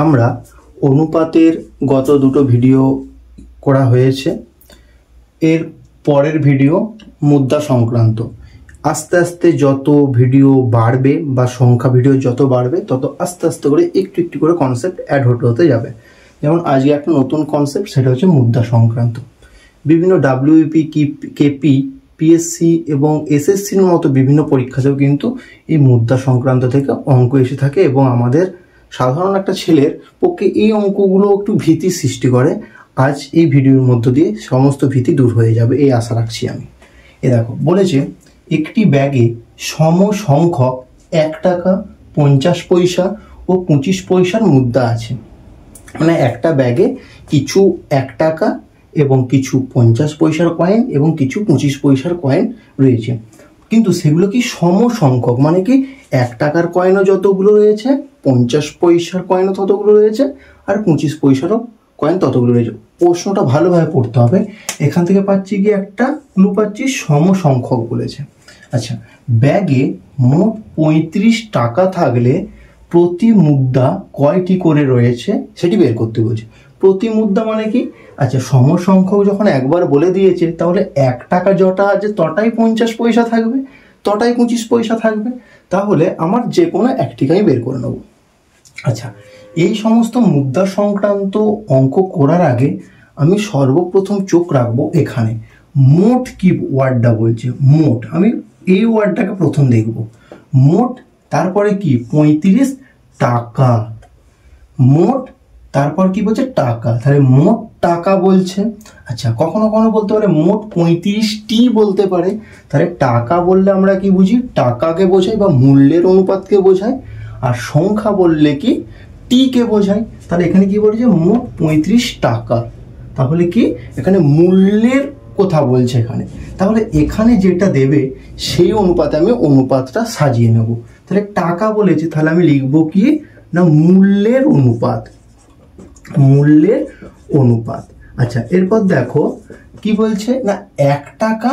আমরা অনুপাতের গত দুটো ভিডিও করা হয়েছে। এর পরের ভিডিও মুদ্রা সংক্রান্ত। আস্তে আস্তে যত ভিডিও বাড়বে বা সংখ্যা ভিডিও যত বাড়বে তত আস্তে আস্তে করে একটু একটু করে কনসেপ্ট অ্যাড হতে হতে যাবে। যেমন আজকে একটা নতুন কনসেপ্ট, সেটা হচ্ছে মুদ্রা সংক্রান্ত। বিভিন্ন ডাব্লিউপি, কেপি, পিএসসি এবং এসএসসির মতো বিভিন্ন পরীক্ষাতেও কিন্তু এই মুদ্রা সংক্রান্ত থেকে অঙ্ক এসে থাকে এবং আমাদের সাধারণ একটা ছেলের পক্ষে এই অঙ্কগুলো একটু ভীতি সৃষ্টি করে। আজ এই ভিডিওর মধ্য দিয়ে সমস্ত ভীতি দূর হয়ে যাবে এই আশা রাখছি আমি। দেখো বলেছে, একটি ব্যাগে সম সংখ্যক 1 টাকা, 50 পয়সা ও 25 পয়সার মুদ্রা আছে। মানে একটা ব্যাগে কিছু 1 টাকা এবং কিছু 50 পয়সার কয়েন এবং কিছু 25 পয়সার কয়েন রয়েছে, কিন্তু সেগুলো কি সম সংখ্যক, মানে কি 1 টাকার কয়েনও যতগুলো রয়েছে, 50 পয়সার কয়েনও ততগুলো রয়েছে, আর 25 পয়সারও কয়েন ততগুলো রয়েছে। প্রশ্নটা ভালোভাবে পড়তে হবে। এখান থেকে পাচ্ছি কি একটা ক্লু পাচ্ছি, সম সংখ্যক বলেছে। আচ্ছা, ব্যাগে মোট 35 টাকা থাকলে প্রতি মুদ্রা কয়টি করে রয়েছে সেটি বের করতে বলছে। প্রতি মুদ্রা মানে কি? আচ্ছা, সম সংখ্যক যখন একবার বলে দিয়েছে তাহলে 1 টাকা যটা আছে তটাই 50 পয়সা থাকবে, তটাই 25 পয়সা থাকবে। তাহলে আমার যে কোনো একটিকেই বের করে নেব। আচ্ছা, এই সমস্ত মুদ্রা সংক্রান্ত অঙ্ক করার আগে আমি সর্বপ্রথম চোখ রাখবো এখানে মোট কি ওয়ার্ডটা বলছে। মোট, আমি এই ওয়ার্ডটাকে প্রথম দেখব। মোট, তারপরে কি 35 টাকা। মোট, তারপর কি বলছে টাকা, তাহলে মোট টাকা বলছে। আচ্ছা, কখনো কখনো বলতে পারে মোট 35টি বলতে পারে। তাহলে টাকা বললে আমরা কি বুঝি? টাকাকে বোঝাই বা মূল্যের অনুপাতকে বোঝায়। আর সংখ্যা বললে কি টি কে বোঝায়। তাহলে এখানে কি বলছে? মোট 35 টাকা। তাহলে কি এখানে মূল্যের কথা বলছে এখানে। তাহলে এখানে যেটা দেবে সেই অনুপাতে আমি অনুপাতটা সাজিয়ে নেব। তাহলে টাকা বলেছে, তাহলে আমি লিখবো কি না মূল্যের অনুপাত, মূল্যের অনুপাত। আচ্ছা, এরপর দেখো কি বলছে না 1 টাকা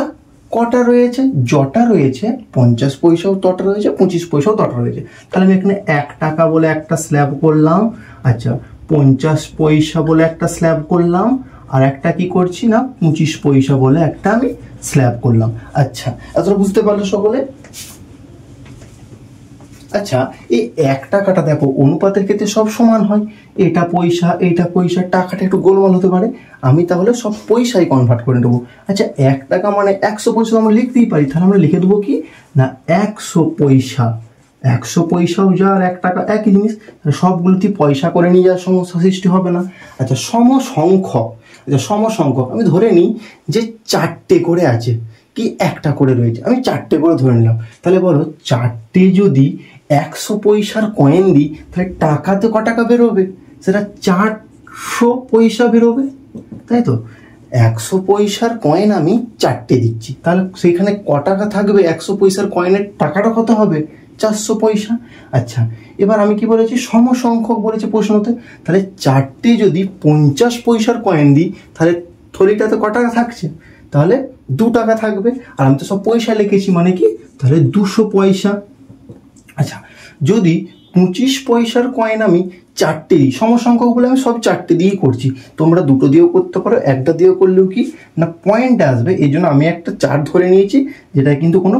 কটা রয়েছে? যটা রয়েছে, 50 পয়সাও তটা রয়েছে, 25 পয়সাও তটা রয়েছে। তাহলে আমি এখানে 1 টাকা বলে একটা স্ল্যাব করলাম। আচ্ছা, 50 পয়সা বলে একটা স্ল্যাব করলাম, আর একটা কি করছি না 25 পয়সা বলে একটা আমি স্ল্যাব করলাম। আচ্ছা, এতটা বুঝতে পারলো সকলে? আচ্ছা, এই 1 টাকাটা দেখো অনুপাতের ক্ষেত্রে সব সমান হয়। এটা পয়সা, এটা পয়সা, টাকাটা একটু গোলমাল হতে পারে। আমি তাহলে সব পয়সায় কনভার্ট করে দেবো। আচ্ছা, 1 টাকা মানে 100 পয়সা আমরা লিখতেই পারি। তাহলে আমরা লিখে দেবো কি না 100 পয়সা। 100 পয়সাও যা আর 1 টাকা একই জিনিস। সবগুলোতে পয়সা করে নিয়ে যাওয়ার সমস্যা সৃষ্টি হবে না। আচ্ছা, সম সংখ্যক। আচ্ছা, সম সংখ্যক আমি ধরে নিই যে 4টে করে আছে, কি একটা করে রয়েছে, আমি 4টে করে ধরে নিলাম। তাহলে বলো 4টে যদি 100 পয়সার কয়েন দিই তাহলে টাকাতে ক টাকা বেরোবে? সেটা 400 পয়সা বেরোবে, তাই তো? 100 পয়সার কয়েন আমি 4টে দিচ্ছি, তাহলে সেইখানে ক টাকা থাকবে? 100 পয়সার কয়েনের টাকাটা কত হবে? 400 পয়সা। আচ্ছা, এবার আমি কি বলেছি? সম সংখ্যক বলেছে প্রশ্নতে। তাহলে 4টে যদি 50 পয়সার কয়েন দিই তাহলে থলিটাতে ক টাকা থাকছে? তাহলে 2 টাকা থাকবে। আর আমি তো সব পয়সা লিখেছি, মানে কি তাহলে 200 পয়সা। আচ্ছা, যদি 25 পয়সার কয়েন আমি 4টে দিই, সমসংখ্যক বলে আমি সব 4টে দিয়েই করছি, তোমরা 2টো দিয়েও করতে পারো, একটা দিয়েও করলেও কি না পয়েন্টে আসবে। এই জন্য আমি একটা 4 ধরে নিয়েছি, যেটা কিন্তু কোনো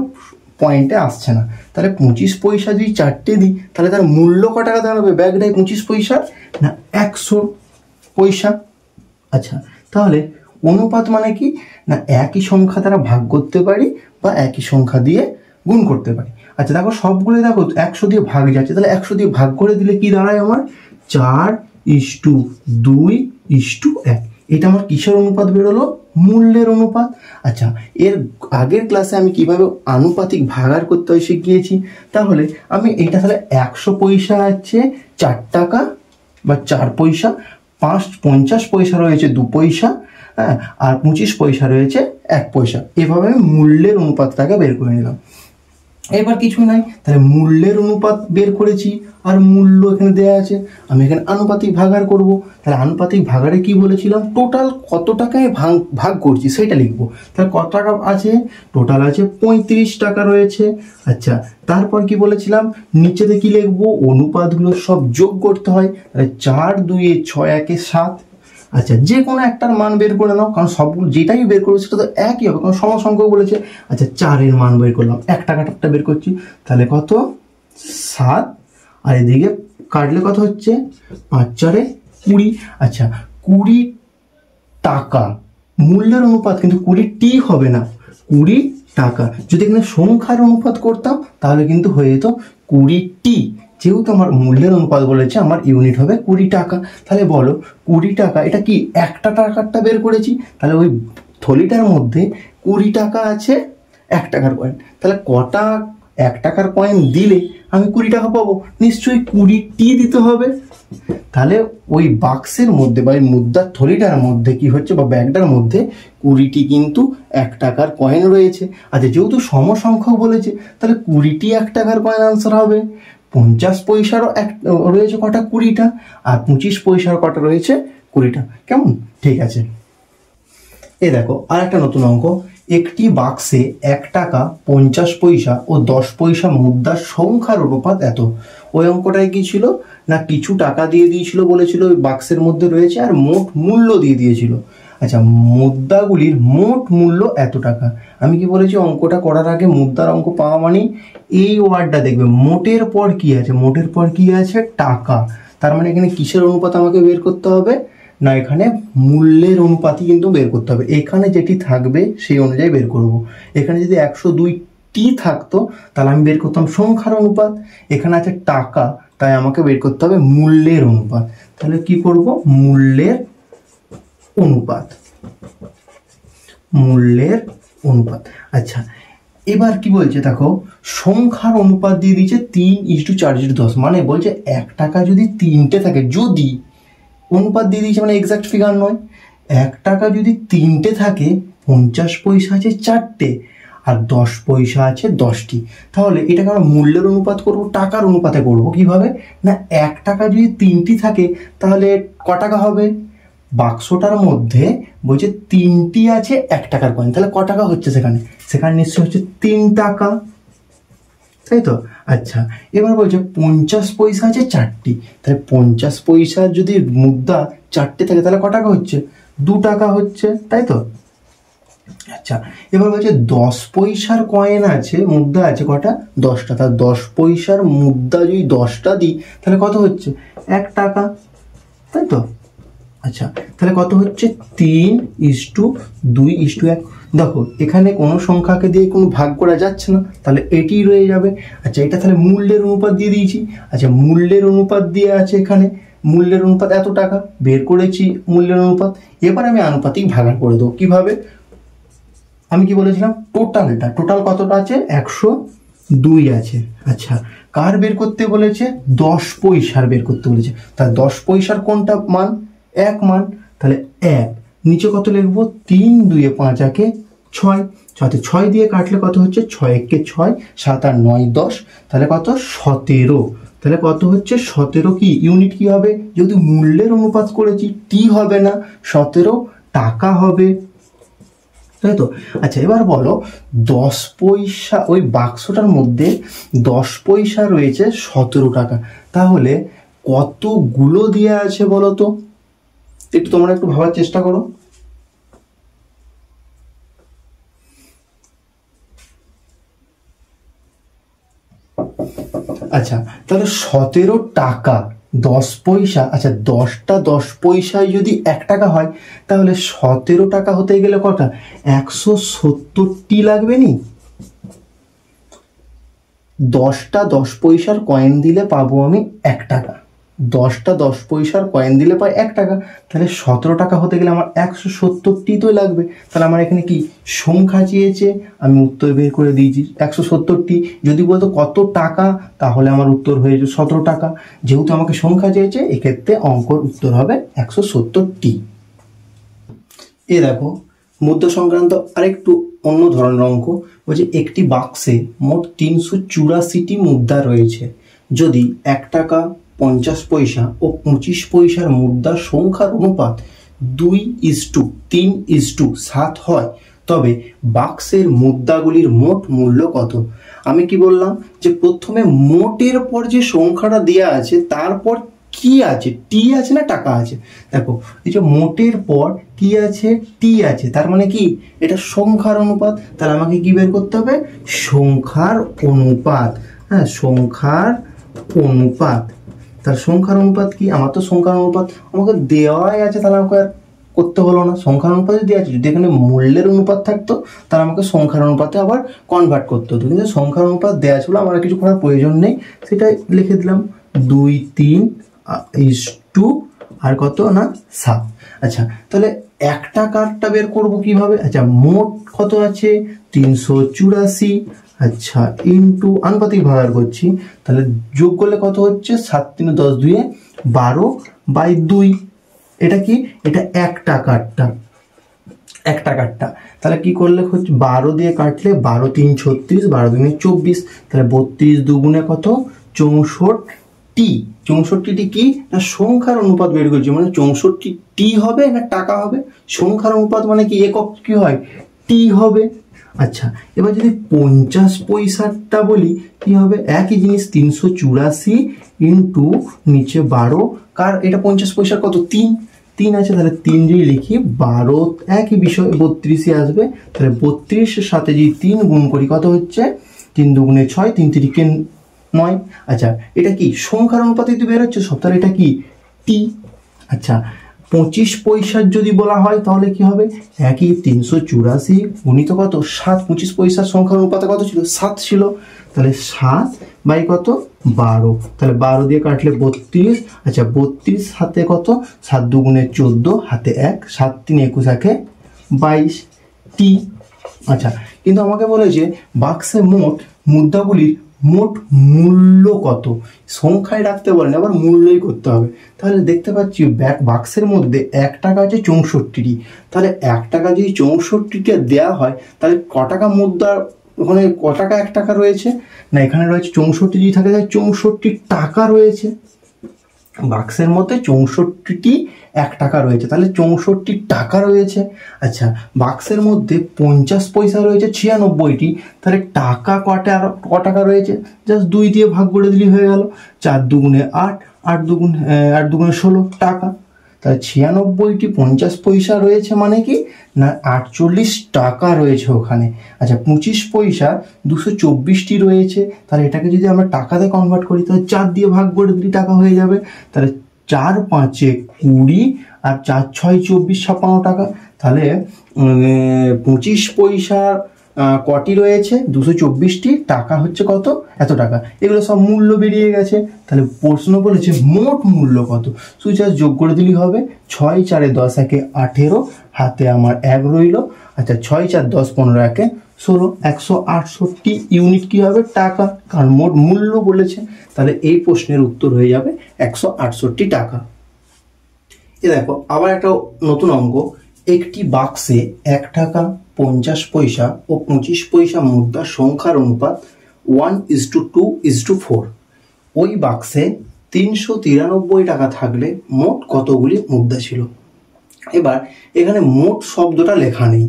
পয়েন্টে আসছে না। তাহলে 25 পয়সা যদি 4টে দিই তাহলে তার মূল্য ক টাকা দাঁড়াবে ব্যাগটায় 25 পয়সা না 100 পয়সা। আচ্ছা, তাহলে অনুপাত মানে কি না একই সংখ্যা দ্বারা ভাগ করতে পারি বা একই সংখ্যা দিয়ে গুণ করতে পারি। আচ্ছা, দেখো সবগুলো দেখো 100 দিয়ে ভাগ যাচ্ছে, তাহলে 100 দিয়ে ভাগ করে দিলে কি দাঁড়ায় আমার? 4:2:1। এটা আমার কিসের অনুপাত বেরোলো? মূল্যের অনুপাত। আচ্ছা, এর আগের ক্লাসে আমি কিভাবে আনুপাতিক ভাগার করতে হয় শিখিয়েছি। তাহলে আমি এটা তাহলে 100 পয়সা আছে 4 টাকা বা 4 পয়সা, 50 পয়সা রয়েছে 2 পয়সা, হ্যাঁ, আর 25 পয়সা রয়েছে 1 পয়সা। এভাবে আমি মূল্যের অনুপাতটাকে বের করে নিলাম। এবার কিছুই নাই, তাহলে মূল্যের অনুপাত বের করেছি আর মূল্য এখানে দেওয়া আছে, আমি এখানে আনুপাতিক ভাগাড় করব। তাহলে আনুপাতিক ভাগাড়ে কি বলেছিলাম, টোটাল কত টাকায় ভাগ করছি সেটা লিখবো। তাহলে কত টাকা আছে, টোটাল আছে 35 টাকা রয়েছে। আচ্ছা, তারপর কি বলেছিলাম, নিচেতে কি লিখবো, অনুপাতগুলো সব যোগ করতে হয়। তাহলে 4 2 6 1 7। আচ্ছা, যে কোনো একটার মান বের করে নাও, কারণ সবগুলো যেটাই বের করবে সেটা তো একই হবে, কারণ সমসংখ্যক বলেছে। আচ্ছা, 4-এর মান বের করলাম, 1 টাকাটা বের করছি, তাহলে কত 7, আর এদিকে কাটলে কত হচ্ছে 5 4 20। আচ্ছা, 20 টাকা মূল্যের অনুপাত, কিন্তু 20 হবে না, 20 টাকা। যদি এখানে সংখ্যার অনুপাত করতাম তাহলে কিন্তু হয়ে যেত 20 যেহেতু আমার মূল্যের অনুপাত বলেছে, আমার ইউনিট হবে 20 টাকা। তাহলে বলো 20 টাকা, এটা কি একটা টাকারটা বের করেছি, তাহলে ওই থলিটার মধ্যে 20 টাকা আছে 1 টাকার কয়েন। তাহলে কটা 1 টাকার কয়েন দিলে আমি 20 টাকা পাবো, নিশ্চয়ই 20টি দিতে হবে। তাহলে ওই বাক্সের মধ্যে বা ওই মুদ্রার থলিটার মধ্যে কি হচ্ছে, বা ব্যাগটার মধ্যে 20টি কিন্তু 1 টাকার কয়েন রয়েছে। আচ্ছা, যেহেতু সমসংখ্যক বলেছে তাহলে 20টি 1 টাকার কয়েন আনসার হবে। 50 পয়সারও রয়েছে কটা, 20টা, আর 25 পয়সার কটা রয়েছে, 20টা। কেমন, ঠিক আছে। এ দেখো আর একটা নতুন অঙ্ক, একটি বাক্সে 1 টাকা 50 পয়সা ও 10 পয়সা মুদ্রার সংখ্যার অনুপাত এত। ওই অঙ্কটায় কি ছিল না, কিছু টাকা দিয়ে দিয়েছিল, বলেছিল ওই বাক্সের মধ্যে রয়েছে, আর মোট মূল্য দিয়ে দিয়েছিল। আচ্ছা, মুদ্রাগুলির মোট মূল্য এত টাকা। আমি কি বলেছি, অঙ্কটা করার আগে মুদ্রার অঙ্ক পাওয়া মানে এই ওয়ার্ডটা দেখবে, মোটের পর কি আছে, মোটের পর কি আছে, টাকা। তার মানে এখানে কিসের অনুপাত আমাকে বের করতে হবে না, এখানে মূল্যের অনুপাতই কিন্তু বের করতে হবে। এখানে যেটি থাকবে সেই অনুযায়ী বের করব। এখানে যদি 102টি থাকতো তাহলে আমি বের করতাম সংখ্যার অনুপাত, এখানে আছে টাকা, তাই আমাকে বের করতে হবে মূল্যের অনুপাত। তাহলে কি করব, মূল্যের অনুপাত, মূল্যের অনুপাত। আচ্ছা, এবার কি বলছে দেখো, সংখ্যার অনুপাত দিয়ে দিয়েছে 3:4:10, মানে বলছে 1 টাকা যদি 3টে থাকে, যদি অনুপাত দিয়ে দিয়েছে মানে এক্সাক্ট ফিগার নয়, 1 টাকা যদি 3টে থাকে, 50 পয়সা আছে 4টে, আর 10 পয়সা আছে 10টি। তাহলে এটাকে আমরা মূল্যের অনুপাত করব, টাকার অনুপাতে করব। কিভাবে না, 1 টাকা যদি 3টি থাকে তাহলে ক টাকা হবে, বাক্সটার মধ্যে বলছে 3টি আছে 1 টাকার কয়েন, তাহলে ক টাকা হচ্ছে, সেখানে নিশ্চয়ই হচ্ছে 3 টাকা, তাই তো। আচ্ছা, এবার বলছে 50 পয়সা আছে 4টি, তাহলে 50 পয়সার যদি মুদ্রা 4টে থাকে তাহলে ক টাকা হচ্ছে, 2 টাকা হচ্ছে, তাই তো। আচ্ছা, এবার বলছে 10 পয়সার কয়েন আছে, মুদ্রা আছে কটা, 10টা। তাহলে 10 পয়সার মুদ্রা যদি 10টা দিই তাহলে কত হচ্ছে, 1 টাকা, তাই তো। আচ্ছা, তাহলে কত হচ্ছে, 3:2:1। দেখো এখানে কোনো সংখ্যাকে দিয়ে কোনো ভাগ করা যাচ্ছে না, তাহলে এটি রয়ে যাবে। আচ্ছা, এটা তাহলে মূল্যের অনুপাত দিয়ে দিয়েছি। আচ্ছা, মূল্যের অনুপাত দিয়ে আছে, এখানে মূল্যের অনুপাত এত টাকা বের করেছি, মূল্যের অনুপাত। এবার আমি আনুপাতিক ভাগাড় করে দেবো। কিভাবে, আমি কি বলেছিলাম, টোটাল কতটা আছে, 102 আছে। আচ্ছা, কার বের করতে বলেছে, 10 পয়সার বের করতে বলেছে। তাহলে 10 পয়সার কোনটা মান, 1 মান, তাহলে 1। নিচে কত লিখবো, 3 2 5 1 6, 6 দিয়ে কাটলে কত হচ্ছে, 6 1 6, 7 আর 9 10, তাহলে কত, 17। তাহলে কত হচ্ছে, 17 কি ইউনিট কি হবে, যদি মূল্যের অনুপাত করেছি টি হবে না, 17 টাকা হবে, তাই তো। আচ্ছা, এবার বলো 10 পয়সা, ওই বাক্সটার মধ্যে 10 পয়সা রয়েছে 17 টাকা, তাহলে কতগুলো দিয়ে আছে বলো তো, একটু তোমরা একটু ভাবার চেষ্টা করো। আচ্ছা, তাহলে 17 টাকা 10 পয়সা। আচ্ছা, 10টা 10 পয়সায় যদি 1 টাকা হয় তাহলে 17 টাকা হতে গেলে কটা, 170টি লাগবে নি। 10টা 10 পয়সার কয়েন দিলে পাবো আমি 1 টাকা, 10টা 10 পয়সার কয়েন দিলে পাই 1 টাকা, তাহলে 17 টাকা হতে গেলে আমার 170টি তো লাগবে। তাহলে আমার এখানে কি সংখ্যা চেয়েছে, আমি উত্তর বের করে দিয়েছি 170টি। যদি বলতো কত টাকা, তাহলে আমার উত্তর হয়ে যেত 17 টাকা। যেহেতু আমাকে সংখ্যা চেয়েছে, এক্ষেত্রে অঙ্কর উত্তর হবে 170টি। এ দেখো মুদ্রা সংক্রান্ত আরেকটু অন্য ধরনের অঙ্ক বলছে একটি বাক্সে মোট 384টি মুদ্রা রয়েছে। যদি 1 টাকা 50 পয়সা ও 25 পয়সার মুদ্রার সংখ্যার অনুপাত 2:3:7 হয়, তবে বাক্সের মুদ্রাগুলির মোট মূল্য কত? আমি কি বললাম যে প্রথমে মোটের পর যে সংখ্যাটা দেওয়া আছে তারপর কি আছে, টি আছে না টাকা আছে। দেখো এই যে মোটের পর কি আছে, টি আছে, তার মানে কি এটা সংখ্যার অনুপাত। তাহলে আমাকে কি বের করতে হবে? সংখ্যার অনুপাত। হ্যাঁ, সংখ্যার অনুপাত। তার সংখ্যার অনুপাত কি? আমার তো সংখ্যার অনুপাত আমাকে দেওয়াই আছে, তাহলে আমাকে আর করতে হলো না। সংখ্যার অনুপাত যদি আছে, যদি এখানে মূল্যের অনুপাত থাকতো তাহলে আমাকে সংখ্যার অনুপাতে আবার কনভার্ট করতে হতো, কিন্তু সংখ্যার অনুপাত দেওয়া ছিল, আমার কিছু করার প্রয়োজন নেই, সেটাই লিখে দিলাম 2:3 আর কত না 7। আচ্ছা, তাহলে 1 টাকারটা বের করবো কিভাবে? আচ্ছা, মোট কত আছে? 384। আচ্ছা, ইন্টু আনুপাতিক ভাগার করছি, তাহলে যোগ করলে কত হচ্ছে? 7 3 10 2 12/2। এটা কি? এটা 1 টাকারটা। 1 টাকারটা তাহলে কি করলে হচ্ছে 12 দিয়ে কাটলে 12 3 36, 12 2 24, তাহলে 32 2 কত? 64টি। 64টি কি না সংখ্যার অনুপাত বের করছি, মানে 64টি হবে না টাকা হবে? সংখ্যার অনুপাত মানে কি একক কি হয়? টি হবে। আচ্ছা, এবার যদি 50 পয়সাটা বলি কি হবে? একই জিনিস, 384 ইন্টু নিচে 12, কার এটা 50 পয়সার কত? 3 আছে, তাহলে 3 যদি লিখি 12 একই বিষয় 32 আসবে, তাহলে 32-এর সাথে যদি 3 গুণ করি কত হচ্ছে? 3 2 6, 3 3 9। আচ্ছা, এটা কি সংখ্যার অনুপাতে যদি বের হচ্ছে সব, তাহলে এটা কি টি। আচ্ছা, 25 পয়সার যদি বলা হয় তাহলে কি হবে? একই 384 গুণিত কত? 7। 25 পয়সার সংখ্যার অনুপাতে কত ছিল? 7 ছিল, তাহলে 7 বাই কত? 12। তাহলে 12 দিয়ে কাটলে 32। আচ্ছা, 32 হাতে কত? 7 2 14, হাতে 1, 7 3 21 22 টি। আচ্ছা, কিন্তু আমাকে বলেছে বাক্সে মোট মুদ্রাগুলির মোট মূল্য কত? সংখ্যায় রাখতে বলেন, আবার মূল্যই করতে হবে। তাহলে দেখতে পাচ্ছি বাক্সের মধ্যে 1 টাকা আছে 64টি, তাহলে 1 টাকা যদি 64টা দেওয়া হয় তাহলে ক টাকা মুদ্রা ওখানে ক টাকা 1 টাকা রয়েছে? না, এখানে রয়েছে 64 যদি থাকে তাহলে 64 টাকা রয়েছে। বাক্সের মধ্যে 64টি 1 টাকা রয়েছে, তাহলে 64 টাকা রয়েছে। আচ্ছা, বাক্সের মধ্যে 50 পয়সা রয়েছে 96টি, তাহলে টাকা ক টাকা রয়েছে? জাস্ট 2 দিয়ে ভাগ করে দিলেই হয়ে গেল। 4 2 8, 8 2 16 টাকা। তাহলে 96টি 50 পয়সা রয়েছে, মানে কি না 48 টাকা রয়েছে ওখানে। আচ্ছা, 25 পয়সা 224টি রয়েছে, তাহলে এটাকে যদি আমরা টাকাতে কনভার্ট করি তাহলে 4 দিয়ে ভাগ করে দিলে টাকা হয়ে যাবে। তাহলে 4 5 20 আর 4 6 24, 56 টাকা। তাহলে 25 পয়সার কটি রয়েছে? 224টি, টাকা হচ্ছে কত? এত টাকা। এগুলো সব মূল্য বেরিয়ে গেছে। তাহলে প্রশ্ন বলেছে মোট মূল্য কত? শুধু জাস্ট যোগ করে দিলেই হবে। 6 4 10 1 18, হাতে আমার 1 রইল। আচ্ছা, 6 4 10 15 1 16, 168 ইউনিট কি হবে? টাকা, কারণ মোট মূল্য বলেছে। তাহলে এই প্রশ্নের উত্তর হয়ে যাবে 168 টাকা। এ দেখো আবার একটা নতুন অঙ্ক। একটি বাক্সে 1 টাকা 50 পয়সা ও 25 পয়সা মুদ্রার সংখ্যার অনুপাত 1:2:4। ওই বাক্সে 393 টাকা থাকলে মোট কতগুলি মুদ্রা ছিল? এবার এখানে মোট শব্দটা লেখা নেই,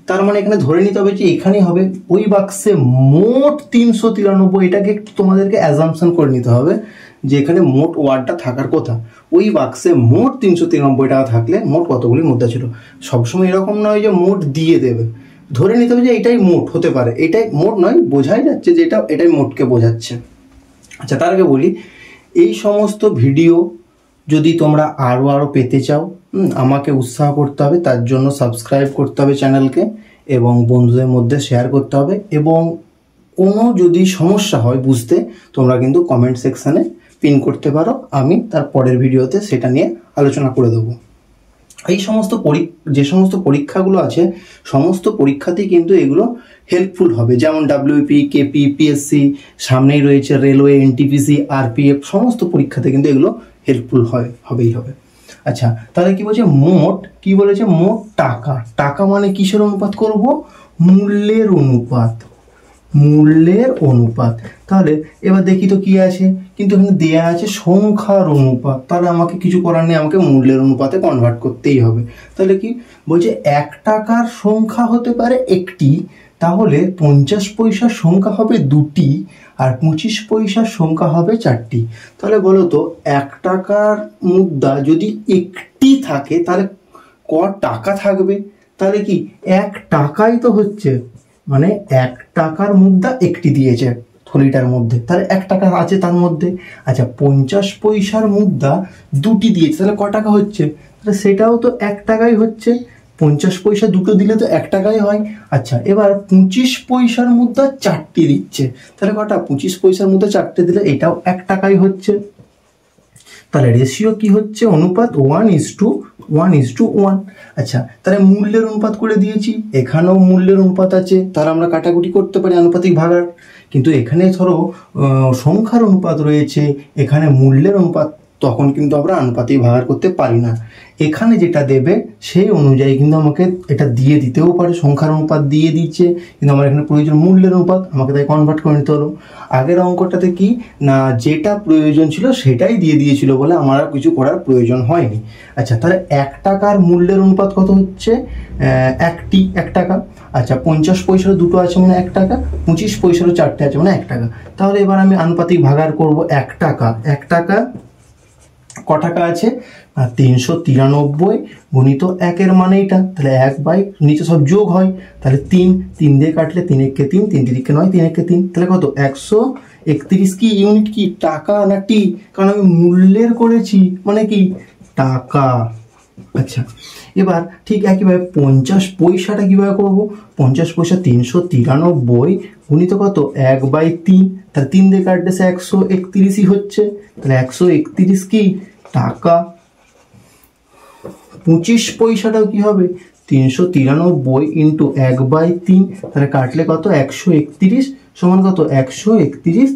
তার মানে এখানে ধরে নিতে হবে যে এখানেই হবে ওই বাক্সে মোট 393। এটাকে একটু তোমাদেরকে অ্যাজাম্পশন করে নিতে হবে যে এখানে মোট ওয়ার্ডটা থাকার কথা। ওই বাক্সে মোট 393 টাকা থাকলে মোট কতগুলি মুদ্রা ছিল। সবসময় এরকম নয় যে মোট দিয়ে দেবে, ধরে নিতে হবে যে এটাই মোট হতে পারে। এটাই মোট নয়, বোঝাই যাচ্ছে যে এটাই মোটকে বোঝাচ্ছে। আচ্ছা, তার আগে বলি এই সমস্ত ভিডিও যদি তোমরা আরও পেতে চাও, আমাকে উৎসাহ করতে হবে, তার জন্য সাবস্ক্রাইব করতে হবে চ্যানেলকে এবং বন্ধুদের মধ্যে শেয়ার করতে হবে। এবং কোনো যদি সমস্যা হয় বুঝতে, তোমরা কিন্তু কমেন্ট সেকশানে পিন করতে পারো, আমি তার পরের ভিডিওতে সেটা নিয়ে আলোচনা করে দেবো। এই সমস্ত যে সমস্ত পরীক্ষাগুলো আছে সমস্ত পরীক্ষাতেই কিন্তু এগুলো হেল্পফুল হবে। যেমন WP, KP, PSC, সামনেই রয়েছে রেলওয়ে, NTPC, RPF, সমস্ত পরীক্ষাতে কিন্তু এগুলো হেল্পফুল হবেই হবে। আচ্ছা, তাহলে কি বলছে মোট, কি বলেছে মোট টাকা, টাকা মানে কিসের অনুপাত করব, মূল্যের অনুপাত, মূল্যের অনুপাত। তাহলে এবার দেখি তো কি আছে, কিন্তু এখানে দেয়া আছে সংখ্যার অনুপাত, তাহলে আমাকে কিছু করার নেই, আমাকে মূল্যের অনুপাতে কনভার্ট করতেই হবে। তাহলে কি বলছে 1 টাকার সংখ্যা হতে পারে একটি, তাহলে 50 পয়সার সংখ্যা হবে দুটি, আর 25 পয়সার সংখ্যা হবে 4টি। তাহলে বলো তো 1 টাকার মুদ্রা যদি একটি থাকে তাহলে ক টাকা থাকবে, তাহলে কি 1 টাকাই তো হচ্ছে, মানে 1 টাকার মুদ্রা একটি দিয়েছে থলিটার মধ্যে, তাহলে 1 টাকা আছে তার মধ্যে। আচ্ছা 50 পয়সার মুদ্রা দুটি দিয়েছে, তাহলে ক টাকা হচ্ছে, তাহলে সেটাও তো 1 টাকাই হচ্ছে, 50 পয়সা দুটো দিলে তো 1 টাকাই হয়। আচ্ছা এবার 25 পয়সার মুদ্রা 4টি দিচ্ছে, তাহলে কটা, 25 পয়সার মুদ্রা 4টে দিলে এটাও 1 টাকাই হচ্ছে। তাহলে রেশিও কি হচ্ছে, অনুপাত 1:1:1। আচ্ছা তাহলে মূল্যের অনুপাত করে দিয়েছি, এখানেও মূল্যের অনুপাত আছে, তাহলে আমরা কাটাকুটি করতে পারি আনুপাতিক ভাগার, কিন্তু এখানে ধরো সংখ্যার অনুপাত রয়েছে, এখানে মূল্যের অনুপাত, তখন কিন্তু আমরা আনুপাতিক ভাগার করতে পারি না। এখানে যেটা দেবে সেই অনুযায়ী কিন্তু আমাকে এটা দিয়ে দিতেও পারে, সংখ্যার অনুপাত দিয়ে দিচ্ছে, কিন্তু আমার এখানে প্রয়োজন মূল্যের অনুপাত, আমাকে তাই কনভার্ট করে নিতে হলো। আগের অঙ্কটাতে কি না, যেটা প্রয়োজন ছিল সেটাই দিয়ে দিয়েছিল বলে আমার আর কিছু করার প্রয়োজন হয়নি। আচ্ছা তাহলে 1 টাকার মূল্যের অনুপাত কত হচ্ছে, 1 টাকা। আচ্ছা 50 পয়সারও দুটো আছে মানে 1 টাকা, 25 পয়সারও 4টে আছে মানে 1 টাকা। তাহলে এবার আমি আনুপাতিক ভাগার করব, 1 টাকা, 1 টাকা ক টাকা আছে, 393 গুণিত 1-এর মানে এটা, তাহলে 1 নিচে সব যোগ হয়, তাহলে 3 দিয়ে কাটলে 3 1 3, 3 3 9, 3 1 3, তাহলে কত 131। কি ইউনিট কি, টাকা না টি, কারণ আমি মূল্যের করেছি মানে কি টাকা। আচ্ছা এবার ঠিক একইভাবে 50 পয়সাটা কিভাবে করবো, 50 পয়সা 393 গুণিত কত 1/3, তাহলে 3 দিয়ে কাটলে 131ই হচ্ছে, তাহলে 131 কি টাকা। 25 পয়সাটাও কি হবে, 393 ইন্টু 1/3, তাহলে কাটলে কত 131 সমান কত 131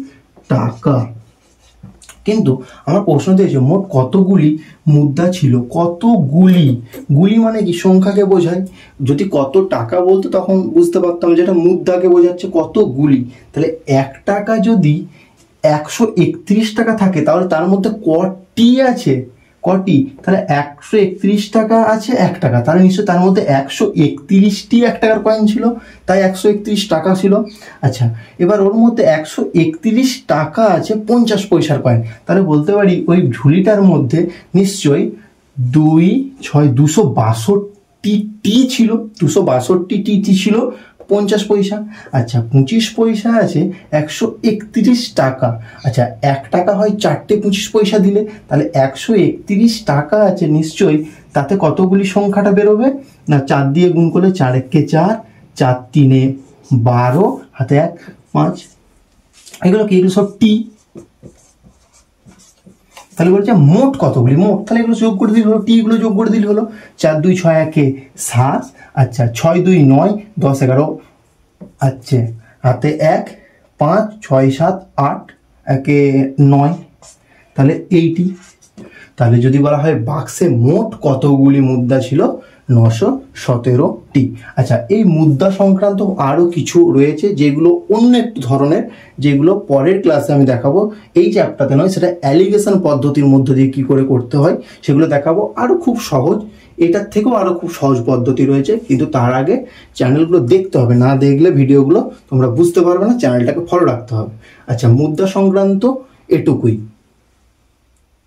টাকা। কিন্তু আমার প্রশ্ন দিয়েছে মোট কতগুলি মুদ্রা ছিল, কতগুলি, গুলি মানে কি সংখ্যাকে বোঝায়, যদি কত টাকা বলতো তখন বুঝতে পারতাম যেটা মুদ্রাকে বোঝাচ্ছে কতগুলি। তাহলে 1 টাকা যদি 131 টাকা থাকে তাহলে তার মধ্যে কটি আছে, কটি, তাহলে 131 টাকা আছে 1 টাকা, তাহলে নিশ্চয়ই তার মধ্যে 131টি 1 টাকার কয়েন ছিল, তাই 131 টাকা ছিল। আচ্ছা এবার ওর মধ্যে 131 টাকা আছে 50 পয়সার কয়েন, তাহলে বলতে পারি ওই ঝুলিটার মধ্যে নিশ্চয়ই 262টি ছিল, 262টি ছিল 50 পয়সা। আচ্ছা 25 পয়সা আছে 131 টাকা। আচ্ছা 1 টাকা হয় 4টে 25 পয়সা দিলে, তাহলে 131 টাকা আছে নিশ্চয়ই, তাতে কতগুলি সংখ্যাটা বেরোবে না, 4 দিয়ে গুণ করলে 4 1 4, 4 3 12, হাতে 1 5, এগুলো কি, এগুলো সব টি। তাহলে বলছে মোট কতগুলি, মোট, তাহলে এগুলো যোগ করে দিলে হলো, টি গুলো যোগ করে দিলে হলো, 4 2 6 1 7, আচ্ছা 6 2 9 10 11, আচ্ছা হাতে 1 5 6 7 8 1 9, তাহলে 80। তাহলে যদি বলা হয় বাক্সে মোট কতগুলি মুদ্রা ছিল, 917টি। আচ্ছা এই মুদ্রা সংক্রান্ত আরো কিছু রয়েছে যেগুলো অন্য একটু ধরনের, যেগুলো পরের ক্লাসে আমি দেখাবো, এই চ্যাপ্টারতে নয়, সেটা অ্যালিগেশন পদ্ধতির মধ্য দিয়ে কি করে করতে হয় সেগুলো দেখাবো, আরো খুব সহজ, এটার থেকেও আরো খুব সহজ পদ্ধতি রয়েছে, কিন্তু তার আগে চ্যানেলগুলো দেখতে হবে, না দেখলে ভিডিওগুলো তোমরা বুঝতে পারবে না, চ্যানেলটাকে ফলো রাখতে হবে। আচ্ছা মুদ্রা সংক্রান্ত এটুকুই।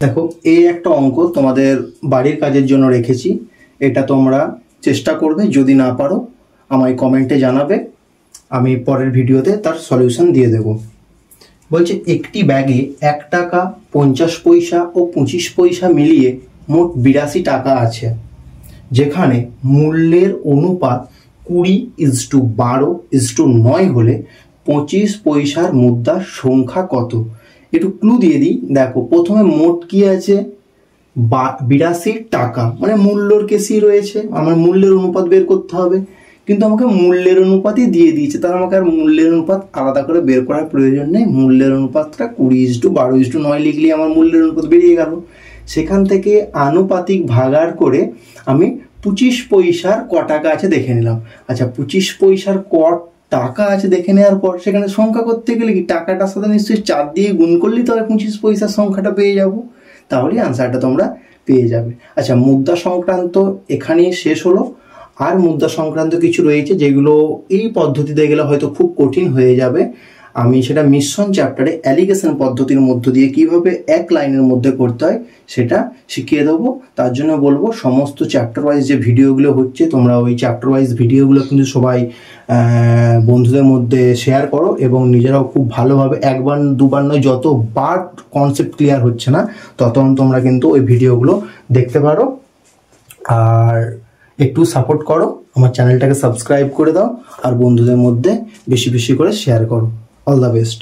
দেখো এই একটা অঙ্ক তোমাদের বাড়ির কাজের জন্য রেখেছি, এটা তোমরা চেষ্টা করবে, যদি না পারো আমায় কমেন্টে জানাবে, আমি পরের ভিডিওতে তার সলিউশন দিয়ে দেব। বলছে একটি ব্যাগে 1 টাকা 50 পয়সা ও 25 পয়সা মিলিয়ে মোট 82 টাকা আছে, যেখানে মূল্যের অনুপাত 20:12:9 হলে 25 পয়সার মুদ্রার সংখ্যা কত। একটু ক্লু দিয়ে দিই, দেখো প্রথমে মোট কি আছে 82 টাকা, মানে মূল্যর কেসি রয়েছে, আমার মূল্যের অনুপাত বের করতে হবে, কিন্তু আমাকে মূল্যের অনুপাতই দিয়ে দিয়েছে, তাহলে আমাকে আর মূল্যের অনুপাত আলাদা করে বের করার প্রয়োজন নেই, মূল্যের অনুপাতটা 20:12:9 লিখলেই আমার মূল্যের অনুপাত বেরিয়ে গেল। সেখান থেকে আনুপাতিক ভাগাড় করে আমি 25 পয়সার ক টাকা আছে দেখে নিলাম। আচ্ছা, 25 পয়সার ক টাকা আছে দেখে নেওয়ার পর সেখানে সংখ্যা করতে গেলে কি টাকাটার সাথে নিশ্চয়ই 4 দিয়ে গুণ করলেই তবে 25 পয়সার সংখ্যাটা পেয়ে যাব, তাহলেই আনসারটা তোমরা পেয়ে যাবে। আচ্ছা, মুদ্রা সংক্রান্ত এখানেই শেষ হলো। আর মুদ্রা সংক্রান্ত কিছু রয়েছে যেগুলো এই পদ্ধতিতে গেলে হয়তো খুব কঠিন হয়ে যাবে। আমি সেটা মিশ্রণ চ্যাপ্টারে অ্যালিগেশন পদ্ধতির মধ্য দিয়ে কিভাবে এক লাইনের মধ্যে করতে হয় সেটা শিখিয়ে দেবো। তার জন্য বলবো সমস্ত চ্যাপ্টার ওয়াইজ যে ভিডিওগুলো হচ্ছে তোমরা ওই চ্যাপ্টার ওয়াইজ ভিডিওগুলো কিন্তু সবাই বন্ধুদের মধ্যে শেয়ার করো এবং নিজেরাও খুব ভালোভাবে একবার দুবার নয়, যতবার কনসেপ্ট ক্লিয়ার হচ্ছে না ততক্ষণ তোমরা কিন্তু ওই ভিডিওগুলো দেখতে পারো। আর একটু সাপোর্ট করো, আমার চ্যানেলটাকে সাবস্ক্রাইব করে দাও আর বন্ধুদের মধ্যে বেশি বেশি করে শেয়ার করো। All the best.